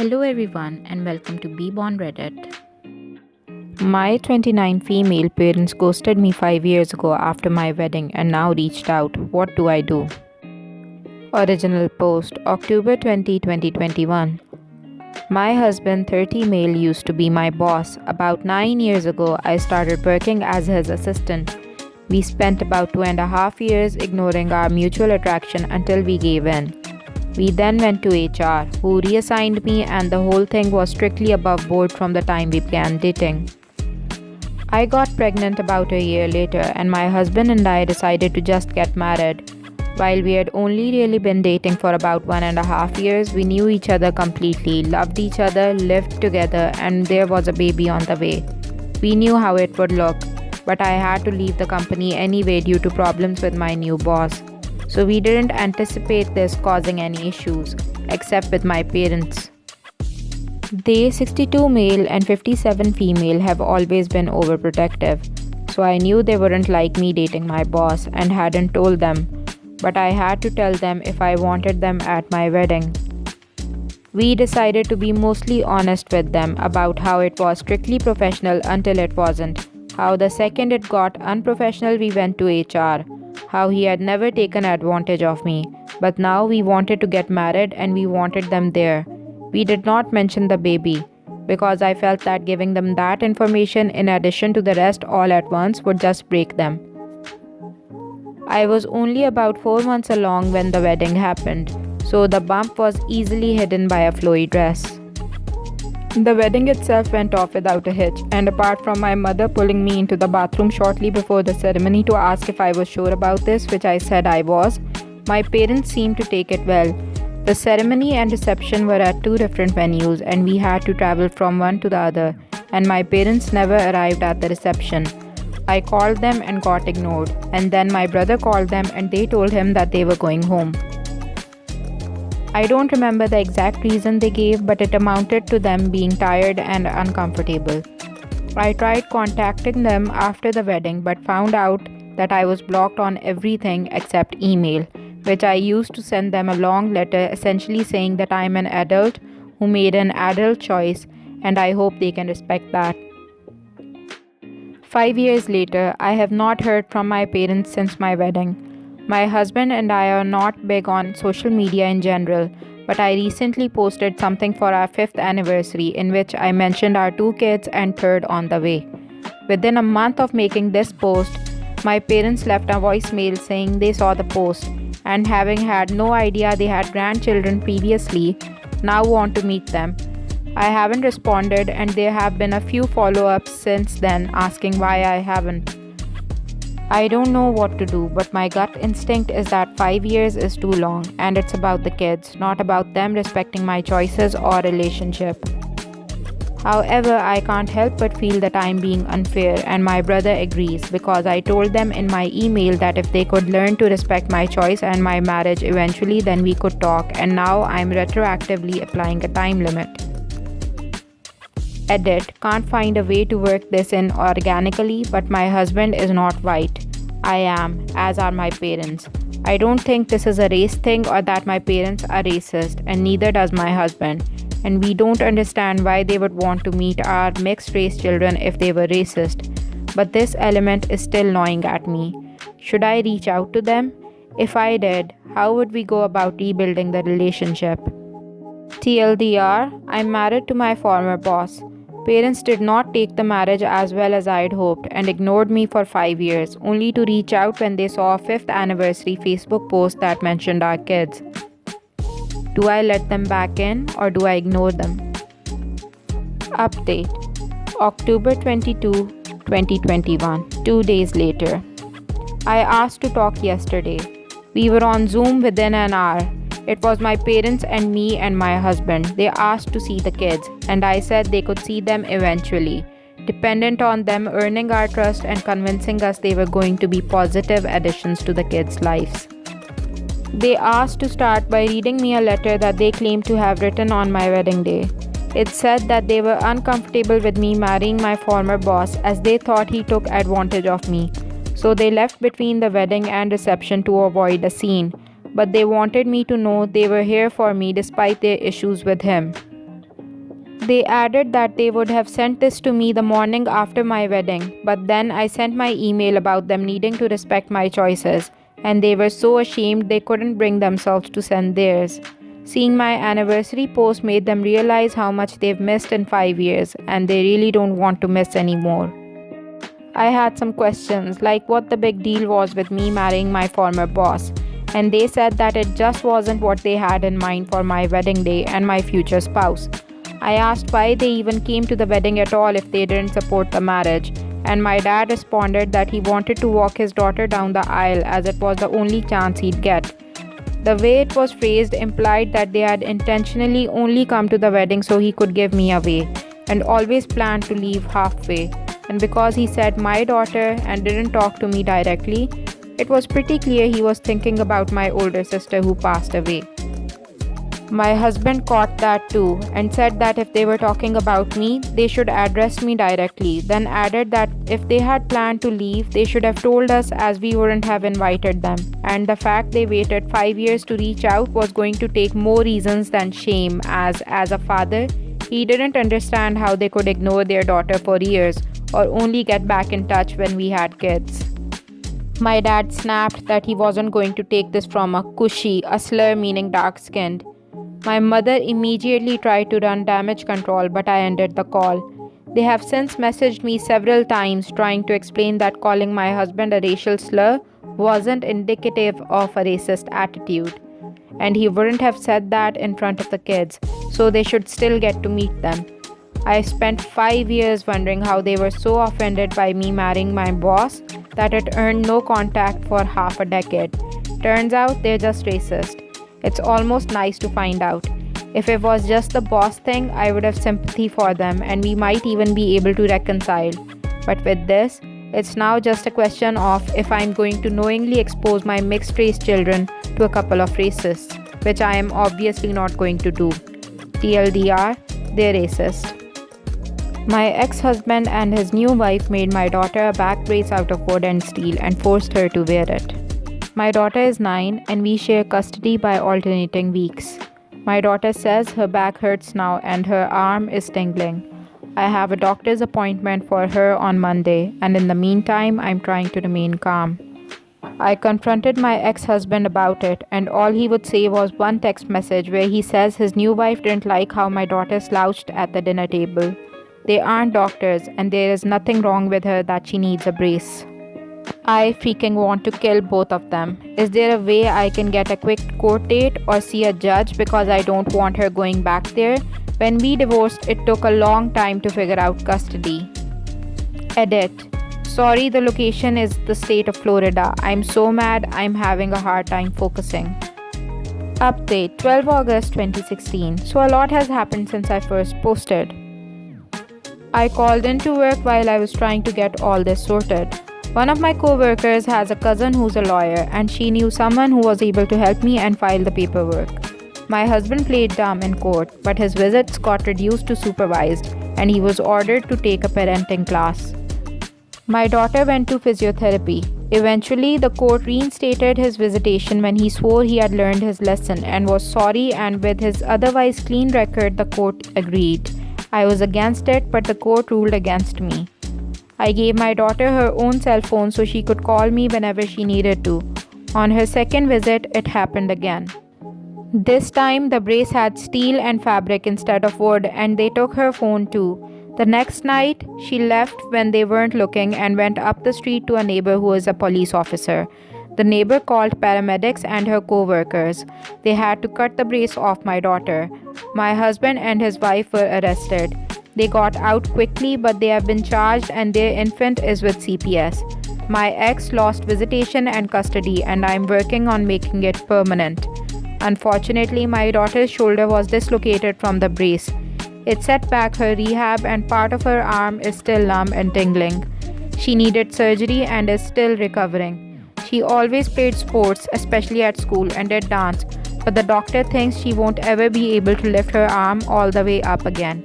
Hello everyone and welcome to Be on Reddit. My 29 female parents ghosted me 5 years ago after my wedding and now reached out. What do I do? Original post October 2021. My husband 30 male used to be my boss. About 9 years ago I started working as his assistant. We spent about 2.5 years ignoring our mutual attraction until we gave in. We then went to HR, who reassigned me, and the whole thing was strictly above board from the time we began dating. I got pregnant about a year later, and my husband and I decided to just get married. While we had only really been dating for about 1.5 years, we knew each other completely, loved each other, lived together, and there was a baby on the way. We knew how it would look, but I had to leave the company anyway due to problems with my new boss. So we didn't anticipate this causing any issues, except with my parents. They, 62 male and 57 female, have always been overprotective. So I knew they wouldn't like me dating my boss and hadn't told them. But I had to tell them if I wanted them at my wedding. We decided to be mostly honest with them about how it was strictly professional until it wasn't. How the second it got unprofessional, we went to HR. How he had never taken advantage of me, but now we wanted to get married and we wanted them there. We did not mention the baby, because I felt that giving them that information in addition to the rest all at once would just break them. I was only about 4 months along when the wedding happened, so the bump was easily hidden by a flowy dress. The wedding itself went off without a hitch, and apart from my mother pulling me into the bathroom shortly before the ceremony to ask if I was sure about this, which I said I was, my parents seemed to take it well. The ceremony and reception were at 2 different venues, and we had to travel from one to the other, and my parents never arrived at the reception. I called them and got ignored, and then my brother called them and they told him that they were going home. I don't remember the exact reason they gave, but it amounted to them being tired and uncomfortable. I tried contacting them after the wedding but found out that I was blocked on everything except email, which I used to send them a long letter essentially saying that I am an adult who made an adult choice and I hope they can respect that. 5 years later, I have not heard from my parents since my wedding. My husband and I are not big on social media in general, but I recently posted something for our 5th anniversary in which I mentioned our 2 kids and 3rd on the way. Within a month of making this post, my parents left a voicemail saying they saw the post and having had no idea they had grandchildren previously, now want to meet them. I haven't responded and there have been a few follow-ups since then asking why I haven't. I don't know what to do, but my gut instinct is that 5 years is too long and it's about the kids, not about them respecting my choices or relationship. However, I can't help but feel that I'm being unfair and my brother agrees because I told them in my email that if they could learn to respect my choice and my marriage eventually, then we could talk, and now I'm retroactively applying a time limit. Edit. Can't find a way to work this in organically, but my husband is not white. I am, as are my parents. I don't think this is a race thing or that my parents are racist, and neither does my husband. And we don't understand why they would want to meet our mixed race children if they were racist. But this element is still gnawing at me. Should I reach out to them? If I did, how would we go about rebuilding the relationship? TLDR, I'm married to my former boss. Parents did not take the marriage as well as I'd hoped and ignored me for 5 years, only to reach out when they saw a 5th anniversary Facebook post that mentioned our kids. Do I let them back in or do I ignore them? Update. October 22, 2021, 2 days later. I asked to talk yesterday. We were on Zoom within an hour. It was my parents and me and my husband. They asked to see the kids, and I said they could see them eventually, dependent on them earning our trust and convincing us they were going to be positive additions to the kids' lives. They asked to start by reading me a letter that they claimed to have written on my wedding day. It said that they were uncomfortable with me marrying my former boss as they thought he took advantage of me. So they left between the wedding and reception to avoid a scene. But they wanted me to know they were here for me despite their issues with him. They added that they would have sent this to me the morning after my wedding, but then I sent my email about them needing to respect my choices, and they were so ashamed they couldn't bring themselves to send theirs. Seeing my anniversary post made them realize how much they've missed in 5 years, and they really don't want to miss anymore. I had some questions like what the big deal was with me marrying my former boss, and they said that it just wasn't what they had in mind for my wedding day and my future spouse. I asked why they even came to the wedding at all if they didn't support the marriage, and my dad responded that he wanted to walk his daughter down the aisle as it was the only chance he'd get. The way it was phrased implied that they had intentionally only come to the wedding so he could give me away, and always planned to leave halfway. And because he said my daughter and didn't talk to me directly, it was pretty clear he was thinking about my older sister who passed away. My husband caught that too and said that if they were talking about me, they should address me directly, then added that if they had planned to leave, they should have told us as we wouldn't have invited them, and the fact they waited 5 years to reach out was going to take more reasons than shame, as a father, he didn't understand how they could ignore their daughter for years or only get back in touch when we had kids. My dad snapped that he wasn't going to take this from a kushi, a slur meaning dark-skinned. My mother immediately tried to run damage control, but I ended the call. They have since messaged me several times trying to explain that calling my husband a racial slur wasn't indicative of a racist attitude, and he wouldn't have said that in front of the kids, so they should still get to meet them. I spent 5 years wondering how they were so offended by me marrying my boss that it earned no contact for half a decade. Turns out they're just racist. It's almost nice to find out. If it was just the boss thing, I would have sympathy for them and we might even be able to reconcile. But with this, it's now just a question of if I'm going to knowingly expose my mixed race children to a couple of racists, which I am obviously not going to do. TLDR, they're racist. My ex-husband and his new wife made my daughter a back brace out of wood and steel and forced her to wear it. My daughter is 9 and we share custody by alternating weeks. My daughter says her back hurts now and her arm is tingling. I have a doctor's appointment for her on Monday, and in the meantime, I'm trying to remain calm. I confronted my ex-husband about it, and all he would say was one text message where he says his new wife didn't like how my daughter slouched at the dinner table. They aren't doctors, and there is nothing wrong with her that she needs a brace. I freaking want to kill both of them. Is there a way I can get a quick court date or see a judge because I don't want her going back there? When we divorced, it took a long time to figure out custody. Edit. Sorry, the location is the state of Florida. I'm so mad I'm having a hard time focusing. Update 12 August 2016. So a lot has happened since I first posted. I called into work while I was trying to get all this sorted. One of my co-workers has a cousin who's a lawyer, and she knew someone who was able to help me and file the paperwork. My husband played dumb in court, but his visits got reduced to supervised, and he was ordered to take a parenting class. My daughter went to physiotherapy. Eventually, the court reinstated his visitation when he swore he had learned his lesson and was sorry, and with his otherwise clean record, the court agreed. I was against it, but the court ruled against me. I gave my daughter her own cell phone so she could call me whenever she needed to. On her second visit, it happened again. This time, the brace had steel and fabric instead of wood, and they took her phone too. The next night, she left when they weren't looking and went up the street to a neighbor who is a police officer. The neighbor called paramedics and her co-workers. They had to cut the brace off my daughter. My husband and his wife were arrested. They got out quickly, but they have been charged and their infant is with CPS. My ex lost visitation and custody, and I'm working on making it permanent. Unfortunately, my daughter's shoulder was dislocated from the brace. It set back her rehab and part of her arm is still numb and tingling. She needed surgery and is still recovering. She always played sports, especially at school, and did dance, but the doctor thinks she won't ever be able to lift her arm all the way up again.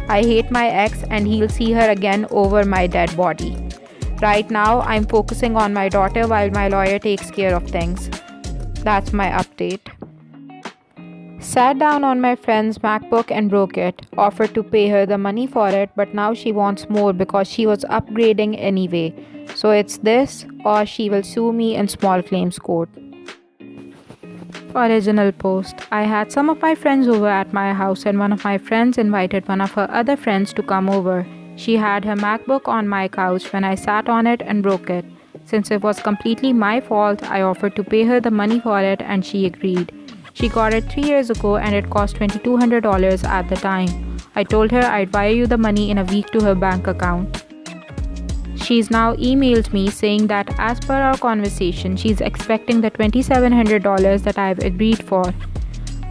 I hate my ex and he'll see her again over my dead body. Right now, I'm focusing on my daughter while my lawyer takes care of things. That's my update. Sat down on my friend's MacBook and broke it. Offered to pay her the money for it, but now she wants more because she was upgrading anyway. So it's this, or she will sue me in small claims court. Original post. I had some of my friends over at my house, and one of my friends invited one of her other friends to come over. She had her MacBook on my couch when I sat on it and broke it. Since it was completely my fault, I offered to pay her the money for it and she agreed. She got it 3 years ago and it cost $2,200 at the time. I told her I'd wire you the money in a week to her bank account. She's now emailed me saying that as per our conversation, she's expecting the $2,700 that I've agreed for.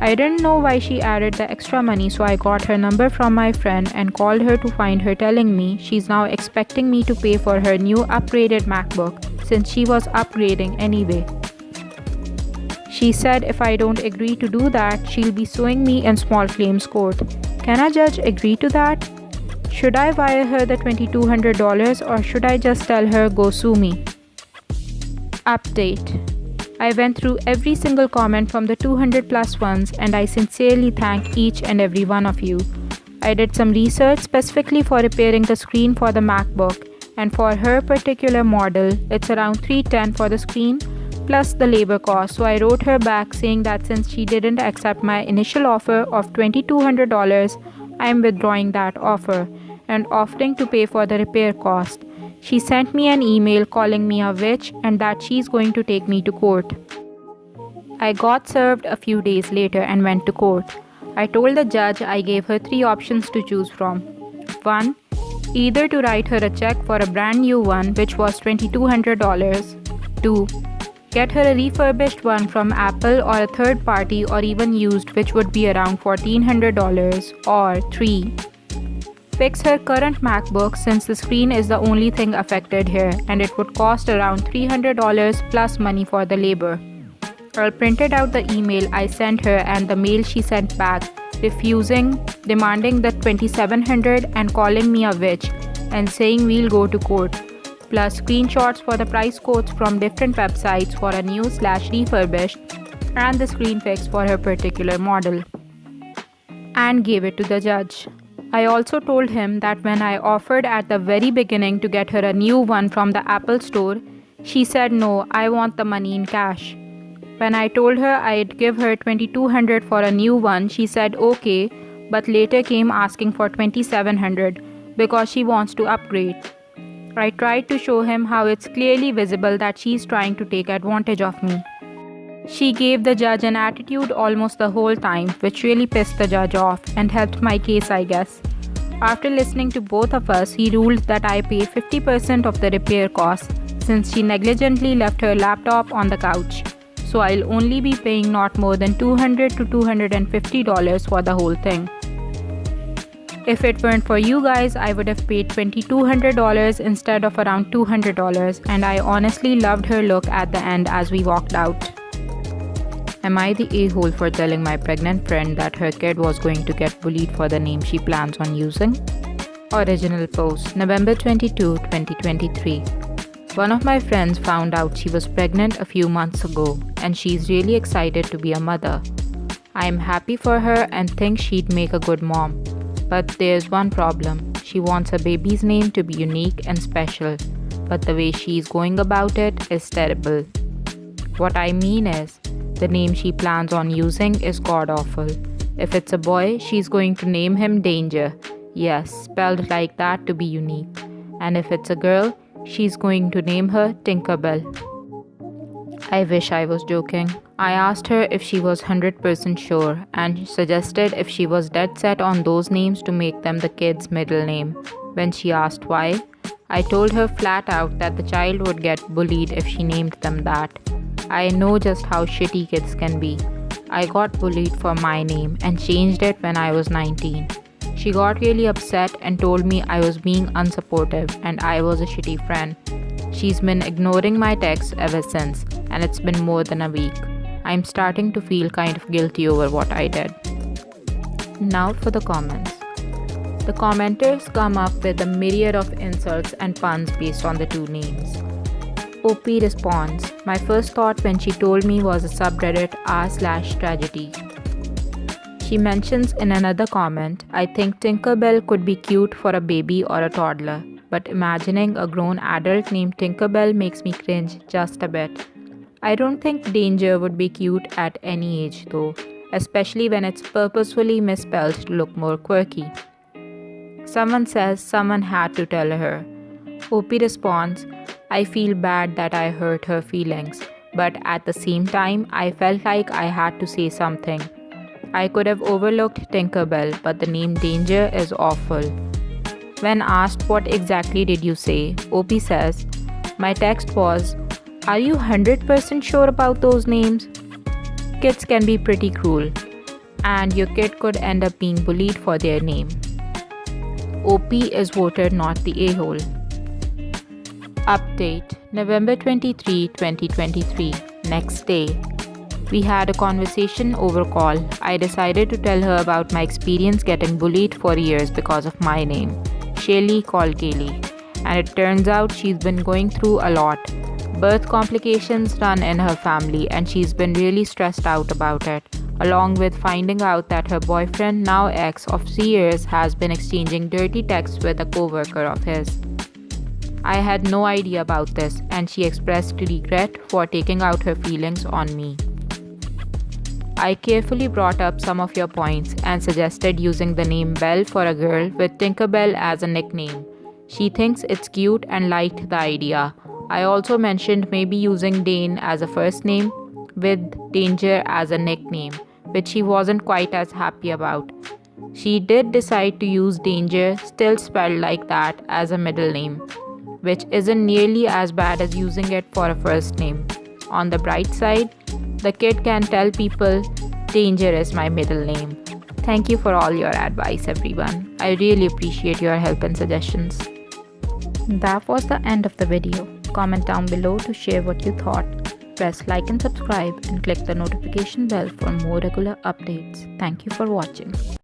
I didn't know why she added the extra money, so I got her number from my friend and called her to find her, telling me she's now expecting me to pay for her new upgraded MacBook since she was upgrading anyway. She said if I don't agree to do that, she'll be suing me in small claims court. Can a judge agree to that? Should I wire her the $2,200 or should I just tell her go sue me? Update. I went through every single comment from the 200 plus ones and I sincerely thank each and every one of you. I did some research specifically for repairing the screen for the MacBook, and for her particular model, it's around $310 for the screen plus the labor cost. So I wrote her back saying that since she didn't accept my initial offer of $2,200, I am withdrawing that offer and offering to pay for the repair cost. She sent me an email calling me a witch and that she's going to take me to court. I got served a few days later and went to court. I told the judge I gave her 3 options to choose from. 1. Either to write her a check for a brand new one, which was $2,200. 2. Get her a refurbished one from Apple or a third party or even used, which would be around $1,400. Or 3. Fix her current MacBook since the screen is the only thing affected here and it would cost around $300 plus money for the labor. I printed out the email I sent her and the mail she sent back, refusing, demanding the $2,700 and calling me a witch and saying we'll go to court, plus screenshots for the price quotes from different websites for a new/refurbished and the screen fix for her particular model, and gave it to the judge. I also told him that when I offered at the very beginning to get her a new one from the Apple store, she said no, I want the money in cash. When I told her I'd give her $2,200 for a new one, she said okay, but later came asking for $2,700 because she wants to upgrade. I tried to show him how it's clearly visible that she's trying to take advantage of me. She gave the judge an attitude almost the whole time, which really pissed the judge off and helped my case, I guess. After listening to both of us, he ruled that I pay 50% of the repair costs since she negligently left her laptop on the couch. So I'll only be paying not more than $200 to $250 for the whole thing. If it weren't for you guys, I would have paid $2,200 instead of around $200, and I honestly loved her look at the end as we walked out. Am I the a-hole for telling my pregnant friend that her kid was going to get bullied for the name she plans on using? Original post, November 22, 2023. One of my friends found out she was pregnant a few months ago and she's really excited to be a mother. I am happy for her and think she'd make a good mom. But there's one problem. She wants her baby's name to be unique and special, but the way she's going about it is terrible. What I mean is, the name she plans on using is god-awful. If it's a boy, she's going to name him Danger. Yes, spelled like that to be unique. And if it's a girl, she's going to name her Tinkerbell. I wish I was joking. I asked her if she was 100% sure and suggested if she was dead set on those names to make them the kid's middle name. When she asked why, I told her flat out that the child would get bullied if she named them that. I know just how shitty kids can be. I got bullied for my name and changed it when I was 19. She got really upset and told me I was being unsupportive and I was a shitty friend. She's been ignoring my texts ever since, and it's been more than a week. I'm starting to feel kind of guilty over what I did. Now for the comments. The commenters come up with a myriad of insults and puns based on the two names. OP responds, my first thought when she told me was a subreddit r/tragedy. She mentions in another comment, I think Tinkerbell could be cute for a baby or a toddler, but imagining a grown adult named Tinkerbell makes me cringe just a bit. I don't think Danger would be cute at any age though, especially when it's purposefully misspelled to look more quirky. Someone says someone had to tell her. OP responds, I feel bad that I hurt her feelings, but at the same time, I felt like I had to say something. I could have overlooked Tinkerbell, but the name Danger is awful. When asked what exactly did you say, OP says, my text was, are you 100% sure about those names? Kids can be pretty cruel, and your kid could end up being bullied for their name. OP is voted not the a-hole. Update November 23, 2023. Next day. We had a conversation over call. I decided to tell her about my experience getting bullied for years because of my name. Shaylee called Kaylee. And it turns out she's been going through a lot. Birth complications run in her family and she's been really stressed out about it, along with finding out that her boyfriend, now ex of 3 years, has been exchanging dirty texts with a co-worker of his. I had no idea about this and she expressed regret for taking out her feelings on me. I carefully brought up some of your points and suggested using the name Belle for a girl with Tinkerbell as a nickname. She thinks it's cute and liked the idea. I also mentioned maybe using Dane as a first name with Danger as a nickname, which she wasn't quite as happy about. She did decide to use Danger, still spelled like that, as a middle name, which isn't nearly as bad as using it for a first name. On the bright side, the kid can tell people, Danger is my middle name. Thank you for all your advice, everyone. I really appreciate your help and suggestions. That was the end of the video. Comment down below to share what you thought. Press like and subscribe and click the notification bell for more regular updates. Thank you for watching.